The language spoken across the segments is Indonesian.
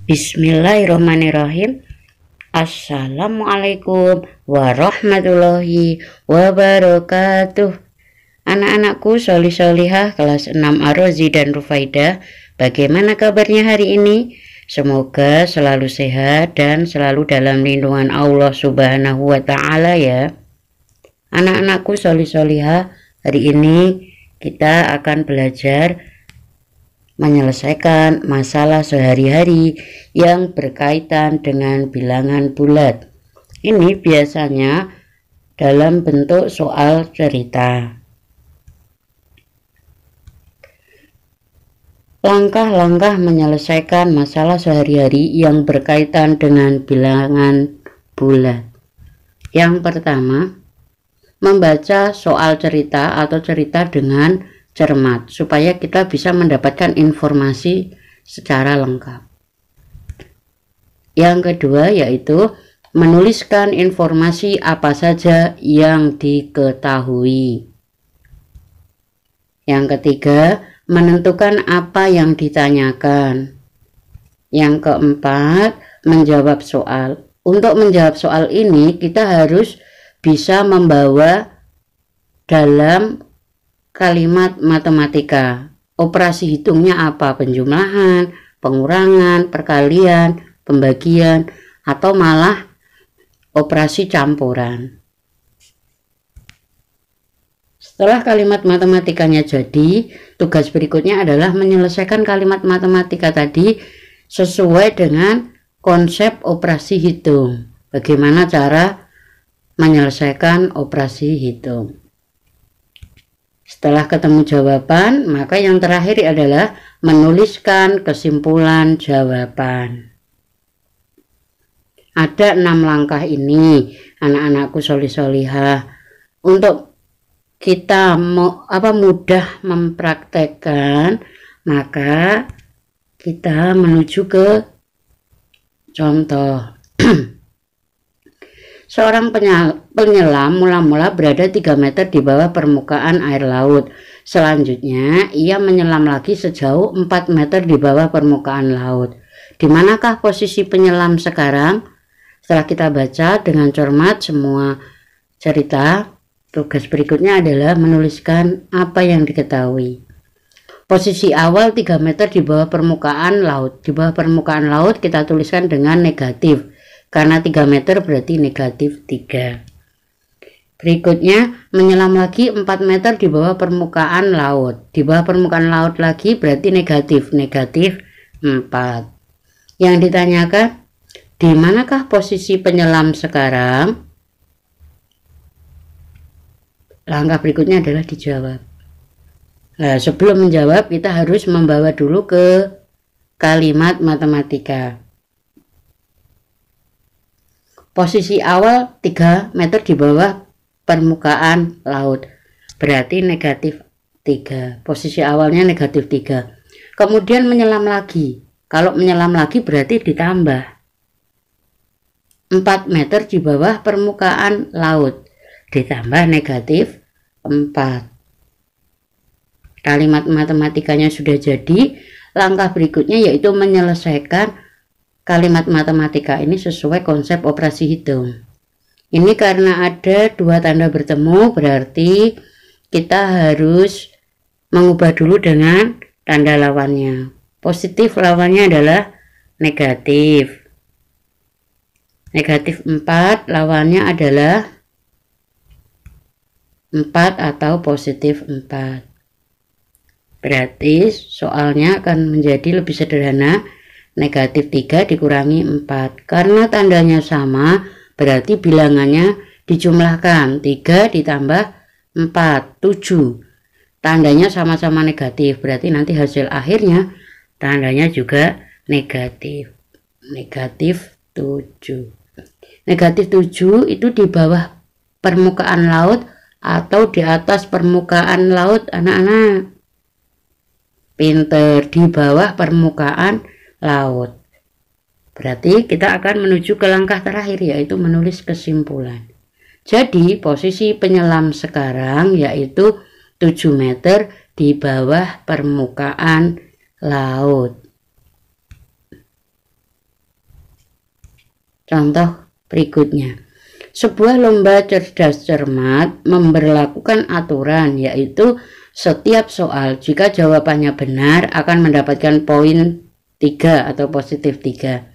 Bismillahirrahmanirrahim. Assalamualaikum warahmatullahi wabarakatuh. Anak-anakku sholih-sholihah kelas 6 Ar-Razi dan Rufaidah, bagaimana kabarnya hari ini? Semoga selalu sehat dan selalu dalam lindungan Allah Subhanahu wa Ta'ala ya. Anak-anakku sholih-sholihah, hari ini kita akan belajar menyelesaikan masalah sehari-hari yang berkaitan dengan bilangan bulat. Ini biasanya dalam bentuk soal cerita. Langkah-langkah menyelesaikan masalah sehari-hari yang berkaitan dengan bilangan bulat. Yang pertama, membaca soal cerita atau cerita dengan cermat supaya kita bisa mendapatkan informasi secara lengkap. Yang kedua yaitu menuliskan informasi apa saja yang diketahui. Yang ketiga, menentukan apa yang ditanyakan. Yang keempat, menjawab soal. Untuk menjawab soal ini kita harus bisa membawa dalam kalimat matematika. Operasi hitungnya apa? Penjumlahan, pengurangan, perkalian, pembagian, atau malah operasi campuran. Setelah kalimat matematikanya jadi, tugas berikutnya adalah menyelesaikan kalimat matematika tadi sesuai dengan konsep operasi hitung. Bagaimana cara menyelesaikan operasi hitung? Setelah ketemu jawaban, maka yang terakhir adalah menuliskan kesimpulan jawaban. Ada 6 langkah ini, anak-anakku sholih-sholihah. Untuk kita mudah mempraktekkan, maka kita menuju ke contoh. Seorang penyelam mula-mula berada 3 meter di bawah permukaan air laut. Selanjutnya, ia menyelam lagi sejauh 4 meter di bawah permukaan laut. Di manakah posisi penyelam sekarang? Setelah kita baca dengan cermat semua cerita, tugas berikutnya adalah menuliskan apa yang diketahui. Posisi awal 3 meter di bawah permukaan laut. Di bawah permukaan laut kita tuliskan dengan negatif. Karena 3 meter berarti negatif 3. Berikutnya, menyelam lagi 4 meter di bawah permukaan laut. Di bawah permukaan laut lagi berarti negatif 4. Yang ditanyakan, di manakah posisi penyelam sekarang? Langkah berikutnya adalah dijawab. Nah, sebelum menjawab kita harus membawa dulu ke kalimat matematika. Posisi awal 3 meter di bawah permukaan laut berarti negatif 3. Posisi awalnya negatif 3. Kemudian menyelam lagi. Kalau menyelam lagi berarti ditambah 4 meter di bawah permukaan laut ditambah negatif 4. Kalimat matematikanya sudah jadi. Langkah berikutnya yaitu menyelesaikan kalimat matematika ini sesuai konsep operasi hitung. Ini karena ada 2 tanda bertemu, berarti kita harus mengubah dulu dengan tanda lawannya. Positif lawannya adalah negatif. Negatif 4 lawannya adalah 4 atau positif 4. Berarti soalnya akan menjadi lebih sederhana. Negatif 3 dikurangi 4. Karena tandanya sama, berarti bilangannya dijumlahkan. 3 ditambah 4, 7. Tandanya sama-sama negatif, berarti nanti hasil akhirnya tandanya juga negatif. Negatif 7. Negatif 7 itu di bawah permukaan laut atau di atas permukaan laut, anak-anak? Pinter, di bawah permukaan laut. Berarti kita akan menuju ke langkah terakhir yaitu menulis kesimpulan. Jadi posisi penyelam sekarang yaitu 7 meter di bawah permukaan laut. Contoh berikutnya. Sebuah lomba cerdas cermat memberlakukan aturan, yaitu setiap soal jika jawabannya benar akan mendapatkan poin 3 atau positif 3.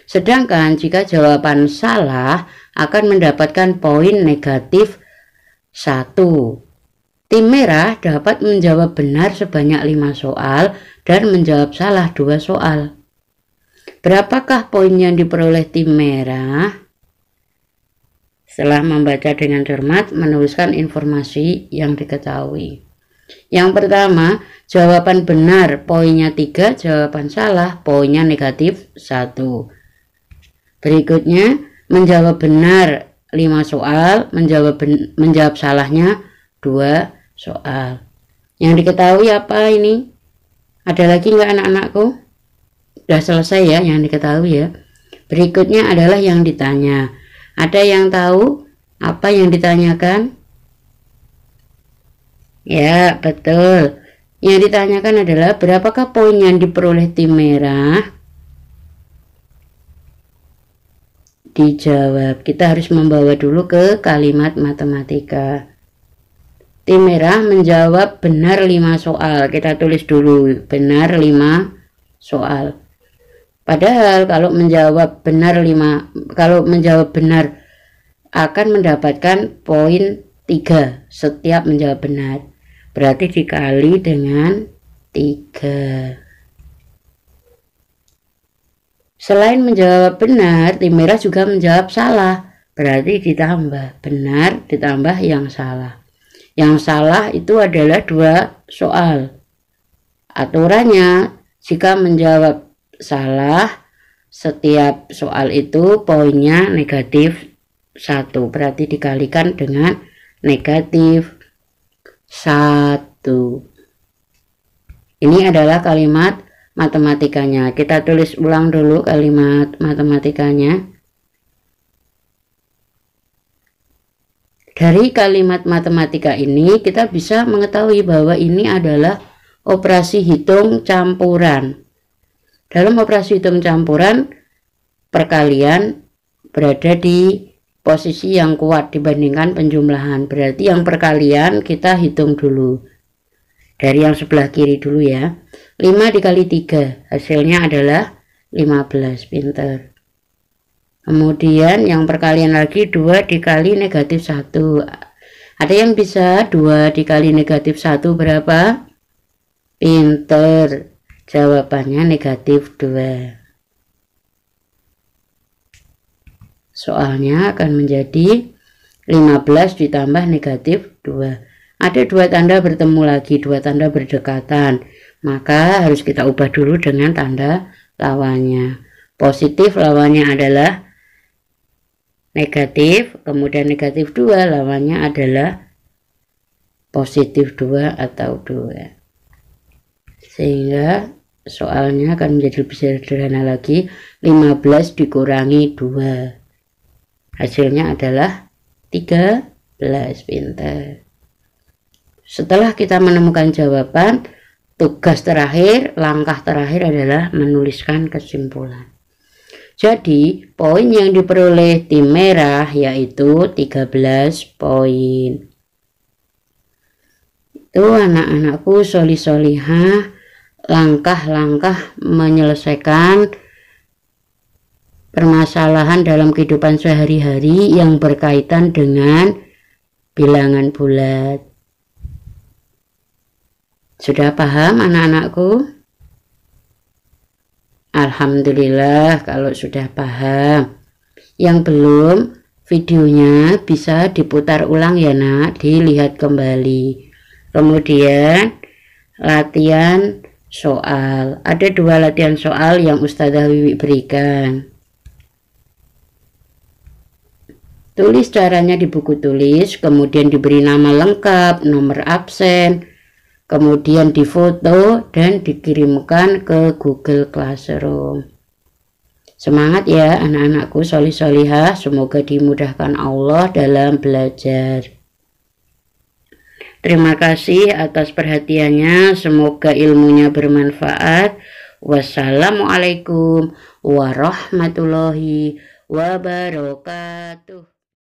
Sedangkan jika jawaban salah akan mendapatkan poin negatif 1. Tim merah dapat menjawab benar sebanyak 5 soal dan menjawab salah 2 soal. Berapakah poin yang diperoleh tim merah? Setelah membaca dengan cermat, menuliskan informasi yang diketahui. Yang pertama, jawaban benar poinnya 3, jawaban salah poinnya negatif 1. Berikutnya, menjawab benar 5 soal, menjawab salahnya 2 soal. Yang diketahui apa ini? Ada lagi nggak anak-anakku? Sudah selesai ya yang diketahui ya. Berikutnya adalah yang ditanya. Ada yang tahu apa yang ditanyakan? Ya, betul. Yang ditanyakan adalah berapakah poin yang diperoleh tim merah? Dijawab. Kita harus membawa dulu ke kalimat matematika. Tim merah menjawab benar 5 soal. Kita tulis dulu benar 5 soal. Padahal kalau menjawab benar akan mendapatkan poin 3 setiap menjawab benar. Berarti dikali dengan 3. Selain menjawab benar, tim merah juga menjawab salah. Berarti ditambah benar ditambah yang salah. Yang salah itu adalah 2 soal. Aturannya jika menjawab salah, setiap soal itu poinnya negatif 1, berarti dikalikan dengan negatif 1. Ini adalah kalimat matematikanya. Kita tulis ulang dulu kalimat matematikanya. Dari kalimat matematika ini kita bisa mengetahui bahwa ini adalah operasi hitung campuran. Dalam operasi hitung campuran, perkalian berada di posisi yang kuat dibandingkan penjumlahan. Berarti yang perkalian kita hitung dulu. Dari yang sebelah kiri dulu ya. 5 dikali 3, hasilnya adalah 15, pinter. Kemudian yang perkalian lagi 2 dikali negatif 1. Ada yang bisa 2 dikali negatif 1 berapa? Pinter. Jawabannya negatif 2. Soalnya akan menjadi 15 ditambah negatif 2. Ada 2 tanda bertemu lagi, 2 tanda berdekatan. Maka harus kita ubah dulu dengan tanda lawannya. Positif lawannya adalah negatif, kemudian negatif 2 lawannya adalah positif 2 atau 2. Sehingga soalnya akan menjadi lebih sederhana lagi. 15 dikurangi 2, hasilnya adalah 13, pintar. Setelah kita menemukan jawaban, tugas terakhir, langkah terakhir adalah menuliskan kesimpulan. Jadi poin yang diperoleh tim merah yaitu 13 poin. Itu anak-anakku solih-solihah, langkah-langkah menyelesaikan permasalahan dalam kehidupan sehari-hari yang berkaitan dengan bilangan bulat. Sudah paham anak-anakku? Alhamdulillah kalau sudah paham. Yang belum, videonya bisa diputar ulang ya nak, dilihat kembali. Kemudian latihan soal. Ada 2 latihan soal yang Ustazah Wiwi berikan. Tulis caranya di buku tulis, kemudian diberi nama lengkap, nomor absen, kemudian difoto dan dikirimkan ke Google Classroom. Semangat ya anak-anakku solih-solihah, semoga dimudahkan Allah dalam belajar. Terima kasih atas perhatiannya, semoga ilmunya bermanfaat. Wassalamualaikum warahmatullahi wabarakatuh.